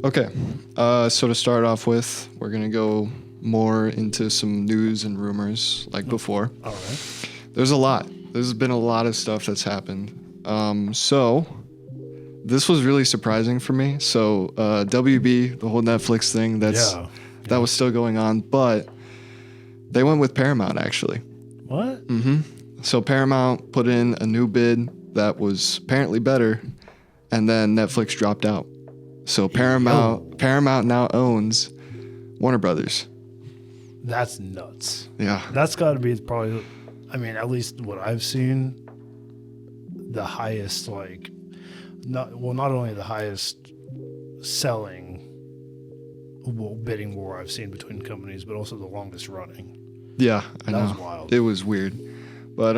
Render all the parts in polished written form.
Okay, so to start off with, we're gonna go more into some news and rumors like before. All right. There's a lot. There's been a lot of stuff that's happened. So this was really surprising for me. So WB, the whole Netflix thing, that was still going on, but they went with Paramount actually. What? So Paramount put in a new bid that was apparently better, and then Netflix dropped out. So Paramount now owns Warner Brothers. That's nuts. Yeah. That's got to be probably, I mean, at least what I've seen, the highest, like, not only the highest selling bidding war I've seen between companies, but also the longest running. Yeah, I know. That was wild. It was weird. But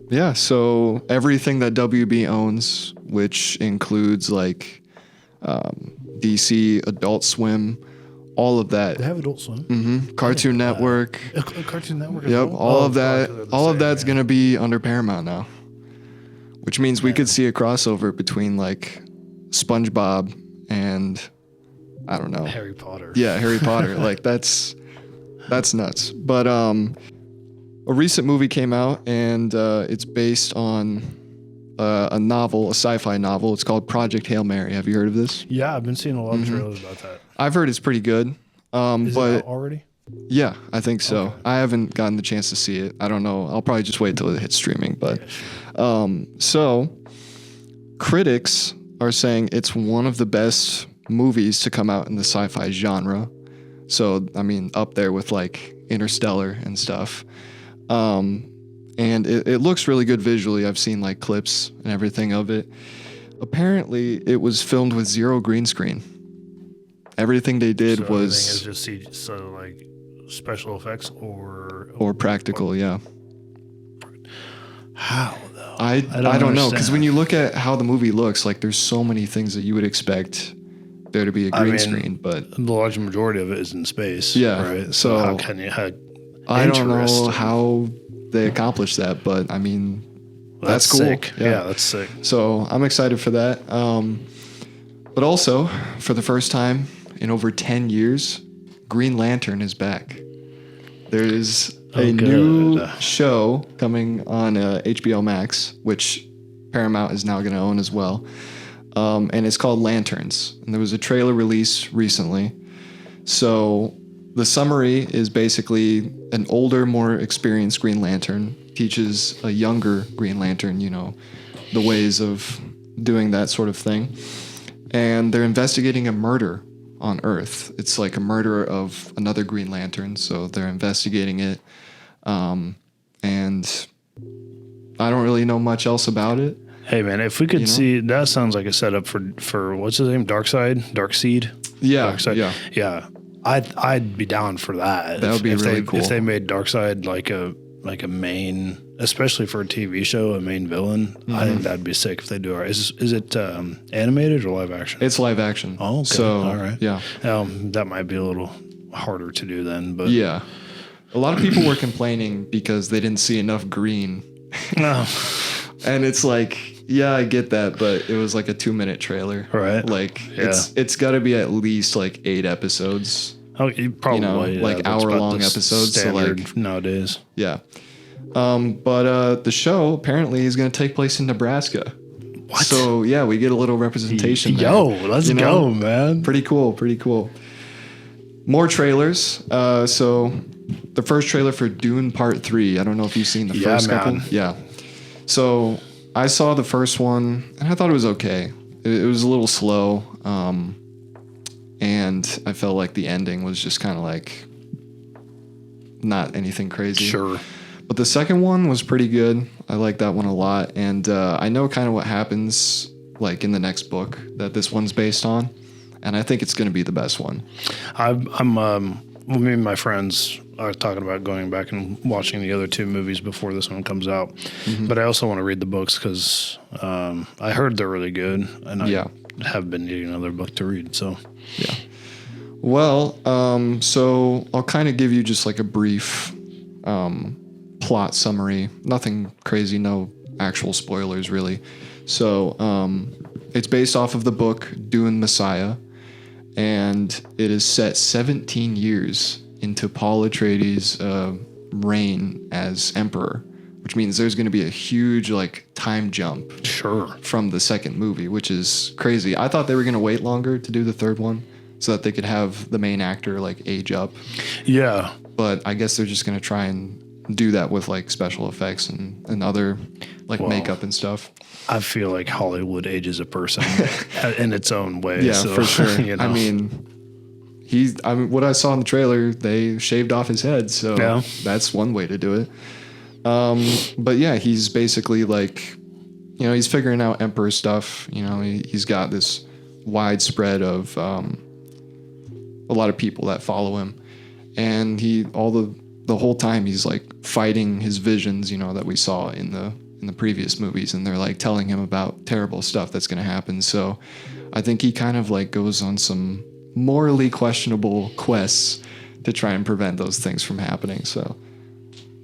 yeah, so everything that WB owns, which includes like DC, Adult Swim, all of that. They have Adult Swim. Cartoon Network. Cartoon Network. Yep, all of that's going to be under Paramount now. Which means we could see a crossover between like SpongeBob and I don't know. Harry Potter. Yeah, Harry Potter. Like that's nuts. But a recent movie came out and it's based on a novel, a sci-fi novel. It's called Project Hail Mary. Have you heard of this? Yeah, I've been seeing a lot of trailers about that. I've heard it's pretty good. Is but it out already? yeah, I think so. Okay. I haven't gotten the chance to see it. I don't know. I'll probably just wait till it hits streaming. But so critics are saying it's one of the best movies to come out in the sci-fi genre. So, I mean, up there with like Interstellar and stuff. And it looks really good visually. I've seen like clips and everything of it. Apparently, it was filmed with 0 green screen. Everything they did So was everything is just like special effects or practical, yeah. How though? I don't know, because understand. when you look at how the movie looks, like there's so many things that you would expect there to be a green screen, but the large majority of it is in space. Yeah, Right. so how can you? I don't know Interesting. how they accomplished that, but I mean, that's cool. Sick. Yeah, that's sick. So I'm excited for that. But also, for the first time in over 10 years, Green Lantern is back. There is a new show coming on HBO Max, which Paramount is now going to own as well. And it's called Lanterns. And there was a trailer release recently. So the summary is basically an older, more experienced Green Lantern teaches a younger Green Lantern, you know, the ways of doing that sort of thing. And they're investigating a murder on Earth. It's like a murder of another Green Lantern, so they're investigating it. And I don't really know much else about it. Hey man, if we could see, that sounds like a setup for what's his name, Darkseid. Yeah, Darkseid. yeah. I'd be down for that. That would be really cool. If they made Darkseid like a main, especially for a TV show, a main villain. I think that'd be sick if they do. Is it animated or live action? It's live action. Oh, okay. So, all right. Yeah. That might be a little harder to do then, but yeah. A lot of people were complaining because they didn't see enough green. No. And it's like, yeah, I get that, but it was like a 2-minute trailer. Right. Like it's got to be at least like 8 episodes. Oh, probably like that's about hour-long the episodes, so, standard like- nowadays. Yeah. But the show apparently is going to take place in Nebraska. What? So yeah, we get a little representation there. Yo, let's You know? go, man. Pretty cool. More trailers. So the first trailer for Dune Part 3. I don't know if you've seen the first couple. man. Yeah. So I saw the first one and I thought it was okay. It was a little slow. And I felt like the ending was just kind of like not anything crazy. Sure. But the second one was pretty good. I like that one a lot. And I know kind of what happens like in the next book that this one's based on. And I think it's going to be the best one. Well, me and my friends are talking about going back and watching the other 2 movies before this one comes out. But I also want to read the books because I heard they're really good. And I have been needing another book to read. So, yeah. Well, so I'll kind of give you just like a brief plot summary. Nothing crazy, no actual spoilers really. So it's based off of the book Dune Messiah, and it is set 17 years into Paul Atreides' reign as emperor, which means there's going to be a huge like time jump Sure. from the second movie, which is crazy. I thought they were going to wait longer to do the third one so that they could have the main actor like age up, Yeah. but I guess they're just going to try and do that with like special effects and other like Well, makeup and stuff. I feel like Hollywood ages a person in its own way. Yeah, so, for sure. You know. I mean, what I saw in the trailer, they shaved off his head, so Yeah. that's one way to do it. But yeah, he's basically like, you know, he's figuring out emperor stuff. You know, he's got this widespread of a lot of people that follow him, and the whole time he's like fighting his visions, you know, that we saw in the previous movies, and they're like telling him about terrible stuff that's going to happen. So I think he kind of like goes on some morally questionable quests to try and prevent those things from happening. So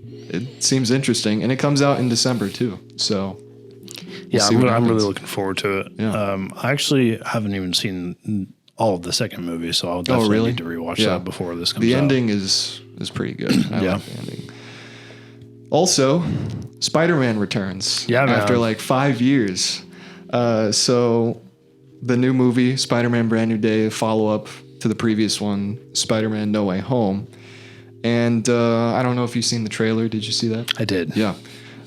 it seems interesting, and it comes out in December too. So yeah, see what I'm really happens. looking forward to it. Yeah. I actually haven't even seen all of the second movie, so I'll definitely really? need to rewatch Yeah. that before this comes the out. ending is pretty good. I Yeah. like the ending. Also, Spider-Man returns Yeah, man. after like 5 years. So the new movie, Spider-Man Brand New Day, follow-up to the previous one, Spider-Man No Way Home. And I don't know if you've seen the trailer. Did you see that? I did. Yeah.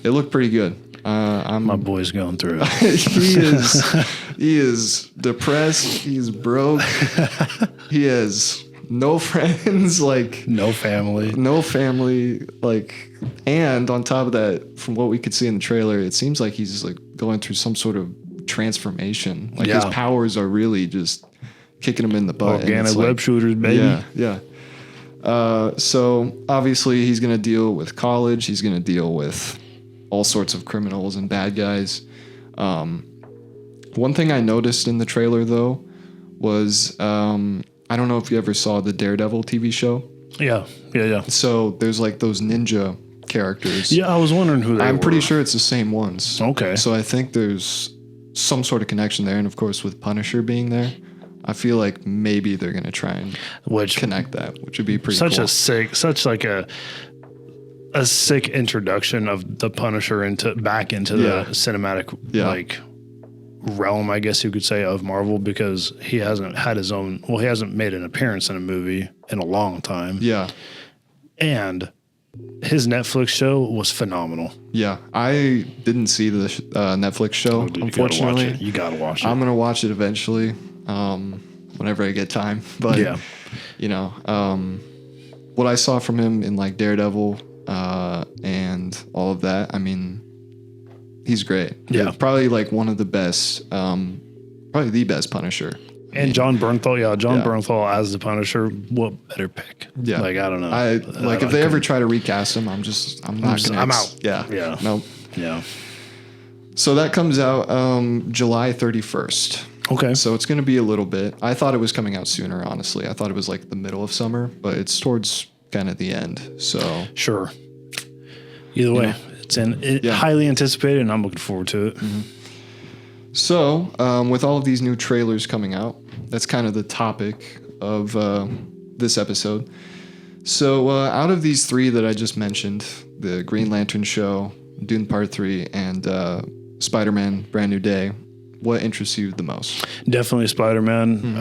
It looked pretty good. My boy's going through it. he is depressed. He's broke. He has no friends, like No family. no family, like, and on top of that, from what we could see in the trailer, it seems like he's like going through some sort of transformation. Like his Yeah. powers are really just kicking him in the butt. and Organic it's web like, shooters, baby. yeah, yeah. So obviously he's gonna deal with college. He's gonna deal with all sorts of criminals and bad guys. One thing I noticed in the trailer though was I don't know if you ever saw the Daredevil TV show. Yeah. So there's like those ninja characters. Yeah, I was wondering who they were. I'm pretty sure it's the same ones. Okay. So I think there's some sort of connection there, and of course with Punisher being there, I feel like maybe they're gonna try and Which connect that, which would be pretty such cool. a sick introduction of the Punisher back into Yeah. the cinematic Yeah. like realm, I guess you could say, of Marvel, because he hasn't made an appearance in a movie in a long time. Yeah. And his Netflix show was phenomenal. Yeah, I didn't see the Netflix show, Dude, unfortunately. you gotta watch it. I'm gonna watch it eventually, whenever I get time. But Yeah. you know, what I saw from him in like Daredevil and all of that, I mean, he's great. Yeah. Probably like one of the best, probably the best Punisher. And John Bernthal, Yeah. Bernthal as the Punisher, what better pick? Yeah. Like, I don't know. I like if they ever try to recast him, I'm not gonna. I'm out. Yeah. Yeah. Nope. Yeah. So that comes out July 31st. Okay. So it's going to be a little bit. I thought it was coming out sooner, honestly. I thought it was like the middle of summer, but it's towards kind of the end. So Sure. Either way, know. it's Yeah. highly anticipated, and I'm looking forward to it. with all of these new trailers coming out, that's kind of the topic of this episode. So out of these three that I just mentioned, the Green Lantern show, Dune Part 3, and Spider-Man Brand New Day, what interests you the most? Definitely Spider-Man.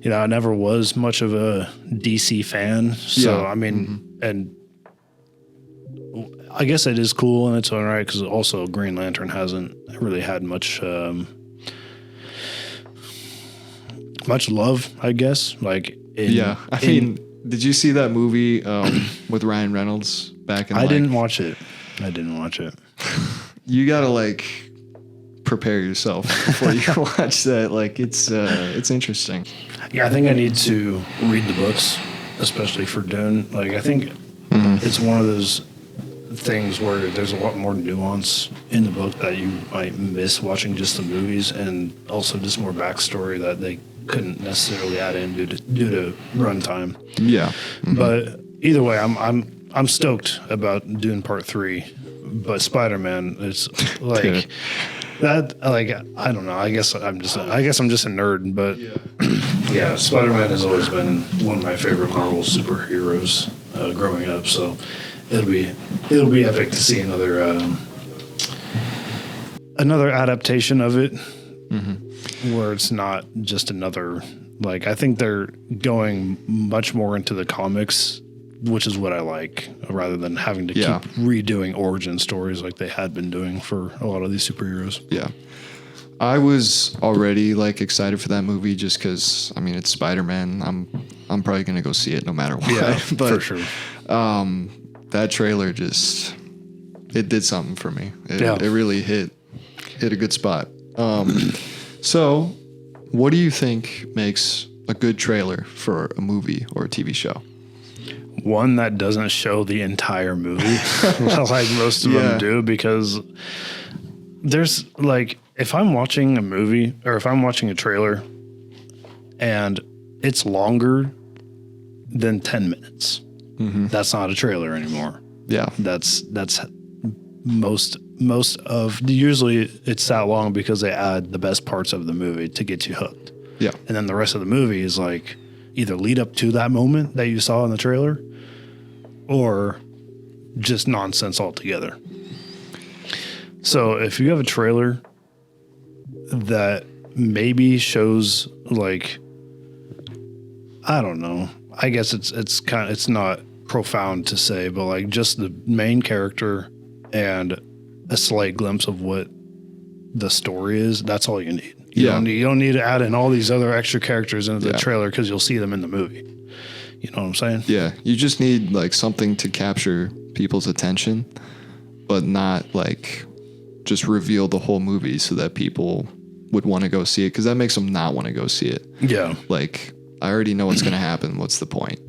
I never was much of a DC fan, so Yeah. I mean, and I guess it is cool in its own right, because also Green Lantern hasn't really had much love, I guess. Like, I mean, did you see that movie with Ryan Reynolds back in? I didn't watch it. You gotta like prepare yourself before you watch that. Like it's interesting. Yeah, I think I need to read the books, especially for Dune. Like, I think it's one of those things where there's a lot more nuance in the book that you might miss watching just the movies, and also just more backstory that they couldn't necessarily add in due to runtime. Yeah. But either way, I'm stoked about Dune Part 3. But Spider-Man, it's like Dude. That like I don't know. I guess I'm just a nerd, but yeah, Spider-Man has always been one of my favorite Marvel superheroes growing up. So it'll be epic to see another adaptation of it, where it's not just another. Like I think they're going much more into the comics, which is what I like, rather than having to keep redoing origin stories like they had been doing for a lot of these superheroes. Yeah. I was already like excited for that movie just because I mean it's Spider-Man. I'm probably gonna go see it no matter what. Yeah, but for sure. That trailer just it did something for me. It really hit a good spot. So what do you think makes a good trailer for a movie or a TV show? One that doesn't show the entire movie like most of them do, because there's like, if I'm watching a movie or if I'm watching a trailer and it's longer than 10 minutes, that's not a trailer anymore. Yeah. That's most of, usually it's that long because they add the best parts of the movie to get you hooked. Yeah. And then the rest of the movie is like either lead up to that moment that you saw in the trailer or just nonsense altogether. So if you have a trailer that maybe shows like, I don't know, I guess it's not profound to say, but like just the main character and a slight glimpse of what the story is, that's all you need. You don't need to add in all these other extra characters into the trailer because you'll see them in the movie. You know what I'm saying? Yeah. You just need like something to capture people's attention, but not like just reveal the whole movie so that people would want to go see it, because that makes them not want to go see it. Yeah. Like, I already know what's going to happen. What's the point?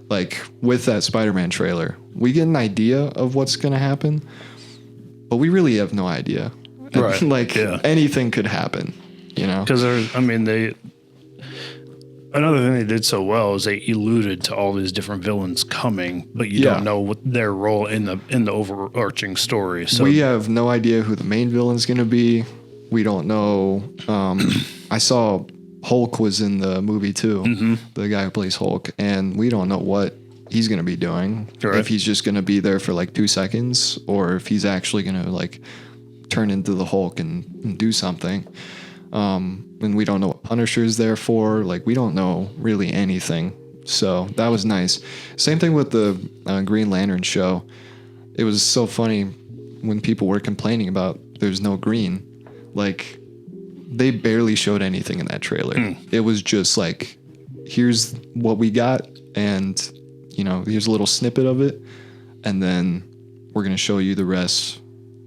Like with that Spider-Man trailer, we get an idea of what's going to happen, but we really have no idea. Right. Like anything could happen, you know? Because another thing they did so well is they alluded to all these different villains coming, but you don't know what their role in the overarching story. So we have no idea who the main villain's going to be. We don't know. I saw Hulk was in the movie too, the guy who plays Hulk, and we don't know what he's going to be doing. Right. If he's just going to be there for like 2 seconds, or if he's actually going to like turn into the Hulk and do something. And we don't know what Punisher's there for. Like, we don't know really anything. So that was nice. Same thing with the Green Lantern show. It was so funny when people were complaining about there's no green. Like, they barely showed anything in that trailer. It was just like, here's what we got, and you know, here's a little snippet of it, and then we're gonna show you the rest.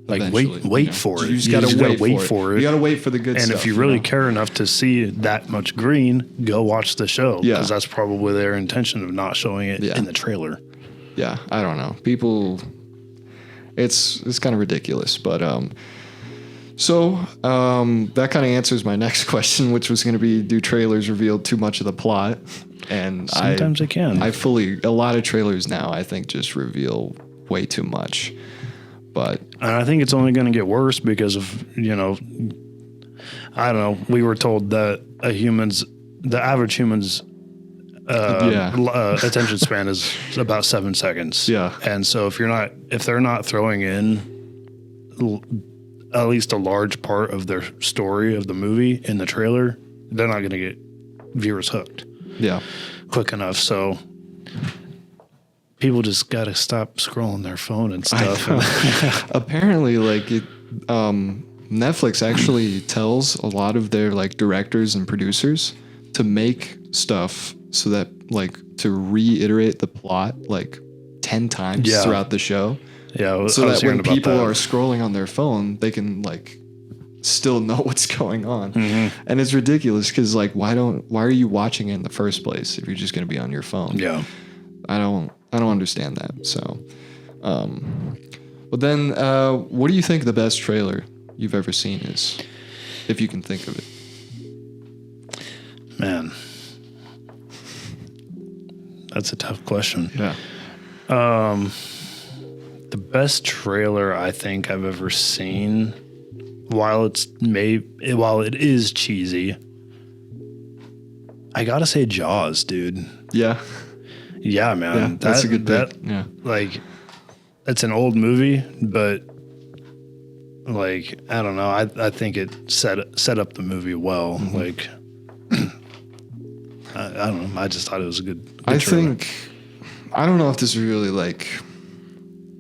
Like eventually, wait for it. You just gotta wait for it. You gotta wait for the good and stuff. And if you really care enough to see that much green, go watch the show. Yeah. Because that's probably their intention of not showing it in the trailer. Yeah, I don't know. People, it's kind of ridiculous. But that kind of answers my next question, which was going to be, do trailers reveal too much of the plot? And sometimes they can. A lot of trailers now, I think, just reveal way too much. But and I think it's only going to get worse because of, you know, I don't know. We were told that the average human's attention span is about 7 seconds. Yeah. And so if they're not throwing in at least a large part of their story of the movie in the trailer, they're not going to get viewers hooked. Yeah. Quick enough. So people just got to stop scrolling their phone and stuff. Apparently, like Netflix actually tells a lot of their like directors and producers to make stuff so that like to reiterate the plot like 10 times throughout the show. Yeah. So that when people are scrolling on their phone, they can like still know what's going on. And it's ridiculous because like why are you watching it in the first place if you're just going to be on your phone? Yeah. I don't understand that. So, but then, what do you think the best trailer you've ever seen is, if you can think of it? Man, that's a tough question. Yeah. The best trailer I think I've ever seen, while it is cheesy, I gotta say Jaws, dude. Yeah. Yeah, man. Yeah, that's a good pick. Yeah. Like, it's an old movie, but like, I don't know. I think it set up the movie well. Mm-hmm. Like, I don't know. I just thought it was a good I trailer. think, I don't know if this is really like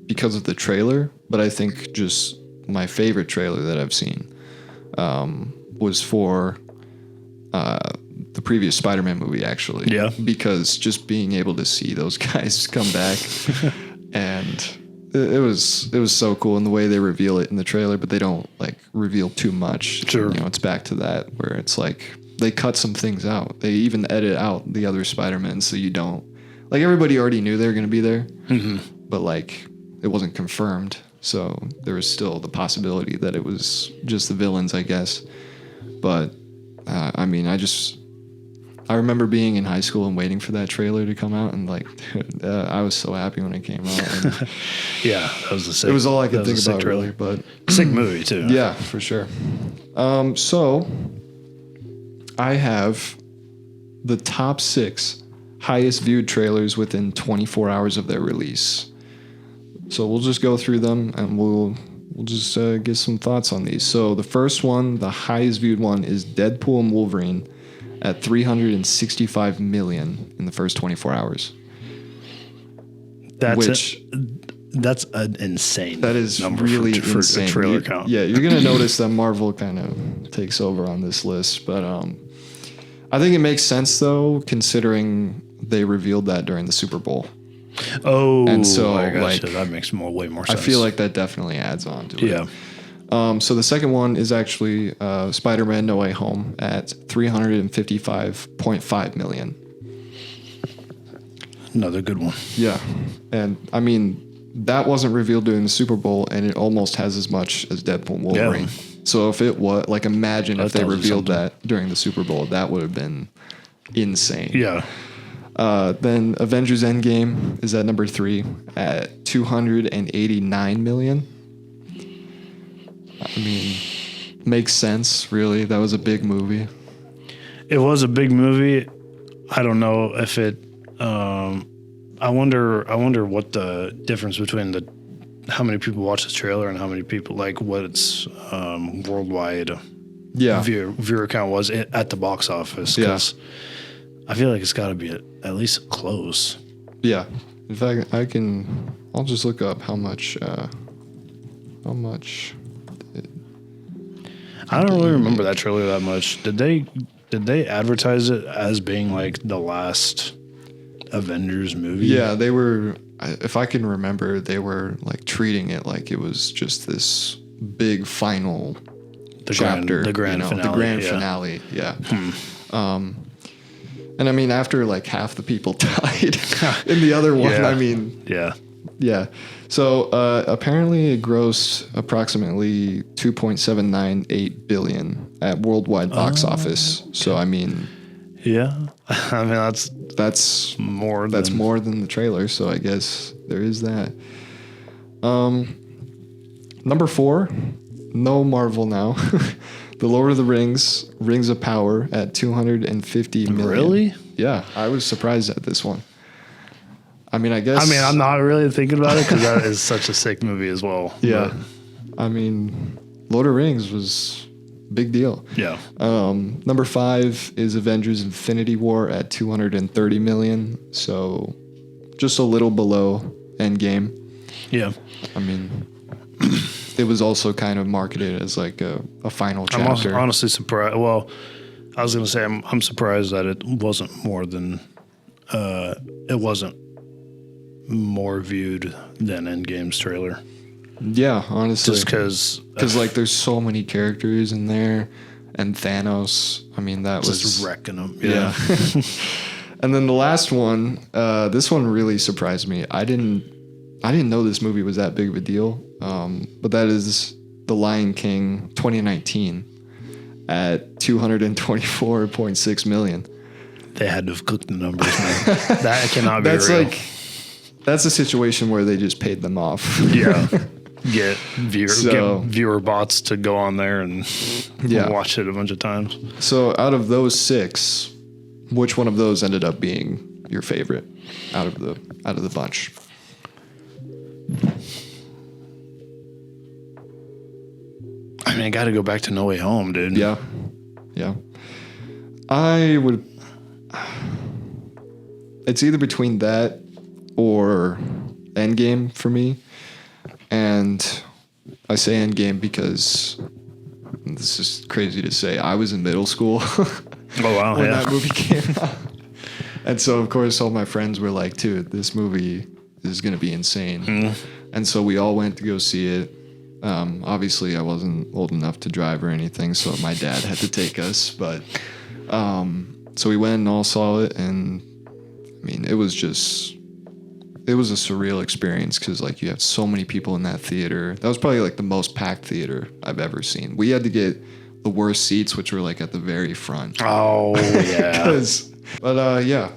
because of the trailer, but I think just my favorite trailer that I've seen was for the previous Spider-Man movie, actually. Yeah. Because just being able to see those guys come back and it was so cool in the way they reveal it in the trailer, but they don't like reveal too much. Sure. You know, it's back to that where it's like they cut some things out. They even edit out the other Spider-Man so you don't like everybody already knew they were going to be there, but like it wasn't confirmed. So there was still the possibility that it was just the villains, I guess. But I mean, I remember being in high school and waiting for that trailer to come out, and like, I was so happy when it came out. And Yeah, that was the sick. it was all I could that was think a sick about, trailer. really. But Sick movie too. yeah, for sure. So I have the top 6 highest viewed trailers within 24 hours of their release. So we'll just go through them and we'll just get some thoughts on these. So the first one, the highest viewed one, is Deadpool and Wolverine at 365 million in the first 24 hours. That's an insane. That is number really for insane. a trailer count. Yeah, you're gonna notice that Marvel kind of takes over on this list, but I think it makes sense though, considering they revealed that during the Super Bowl. Oh, And so, I gotcha. like, that makes way more I sense. feel like that definitely adds on to it. yeah. So the second one is actually Spider-Man: No Way Home at 355.5 million. Another good one. Yeah, and I mean that wasn't revealed during the Super Bowl, and it almost has as much as Deadpool and Wolverine. Yeah. So if it was like, imagine if That they tells you revealed something. that during the Super Bowl, that would have been insane. Yeah. Then Avengers: Endgame is at number 3 at 289 million. I mean, makes sense, really. That was a big movie. It was a big movie. I don't know if it. I wonder what the difference between how many people watch the trailer and how many people like what its worldwide Yeah. viewer count was at the box office. Yeah. 'Cause I feel like it's got to be at least close. Yeah. In fact, I'll just look up how much. I don't really remember that trailer that much. Did they advertise it as being like the last Avengers movie? Yeah, they were. If I can remember, they were like treating it like it was just this big final chapter, the grand you know, finale. the grand yeah. finale. Yeah. And I mean, after like half the people died in the other one, Yeah. I mean, Yeah. yeah. So apparently, it grossed approximately 2.798 billion at worldwide box office. So I mean, Yeah. I mean that's more That's than more than the trailer, so I guess there is that. Number 4, no Marvel now. The Lord of the Rings, Rings of Power at 250 million. Really? Yeah, I was surprised at this one. I mean, I guess. I mean, I'm not really thinking about it because that is such a sick movie as well. Yeah. I mean, Lord of the Rings was big deal. But, yeah. Number 5 is Avengers: Infinity War at 230 million. So just a little below Endgame. Yeah. I mean, it was also kind of marketed as like a final I'm also chapter. honestly surprised. Well, I was going to say I'm surprised that it wasn't more than it wasn't more viewed than Endgame's trailer. Yeah, honestly. Just because Because like there's so many characters in there, and Thanos. I mean, that just was wrecking them. yeah. And then the last one, this one really surprised me. I didn't know this movie was that big of a deal. But that is The Lion King 2019 at 224.6 million. They had to have cooked the numbers, man. That cannot be That's real. like that's a situation where they just paid them off. Yeah. get viewer bots to go on there and watch it a bunch of times. So out of those 6, which one of those ended up being your favorite out of the bunch? I mean, I got to go back to No Way Home, dude. Yeah. I would. It's either between that or Endgame for me. And I say Endgame because this is crazy to say. I was in middle school wow, when that movie came out. And so, of course, all my friends were like, dude, this movie is going to be insane. And so we all went to go see it. Obviously, I wasn't old enough to drive or anything, so my dad had to take us. But so we went and all saw it. And, I mean, it was a surreal experience because, like, you have so many people in that theater. That was probably, like, the most packed theater I've ever seen. We had to get the worst seats, which were, like, at the very front. Oh, yeah. But, yeah,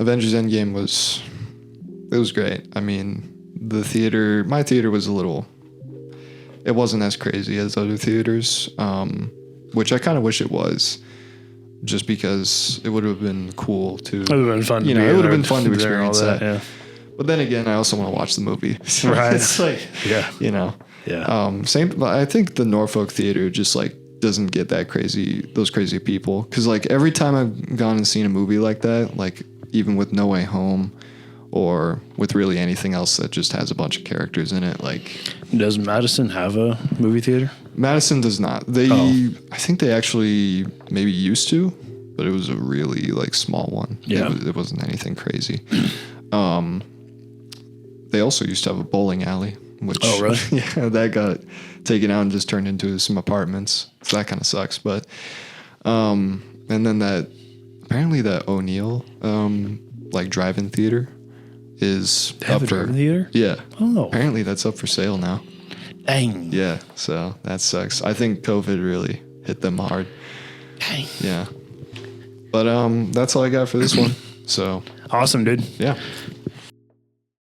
Avengers Endgame was great. I mean, my theater was it wasn't as crazy as other theaters, which I kind of wish it was. Just because it would have been cool to, it would have been fun. It would have been fun to experience that. Yeah. But then again, I also want to watch the movie. So Right. it's like, Yeah. Yeah. Same. I think the Norfolk Theater just like doesn't get those crazy people. Because like every time I've gone and seen a movie like that, like even with No Way Home, or with really anything else that just has a bunch of characters in it, like. Does Madison have a movie theater? Madison does not. I think they actually maybe used to, but it was a really like small one. Yeah. It wasn't anything crazy. They also used to have a bowling alley, which really? Yeah, that got taken out and just turned into some apartments. So that kind of sucks. But and then apparently that O'Neill like drive-in theater is Have a drive-in theater? Yeah. Oh. Apparently that's up for sale now. Dang. Yeah, so that sucks. I think COVID really hit them hard. Dang. Yeah. But that's all I got for this one. So Awesome, dude. yeah.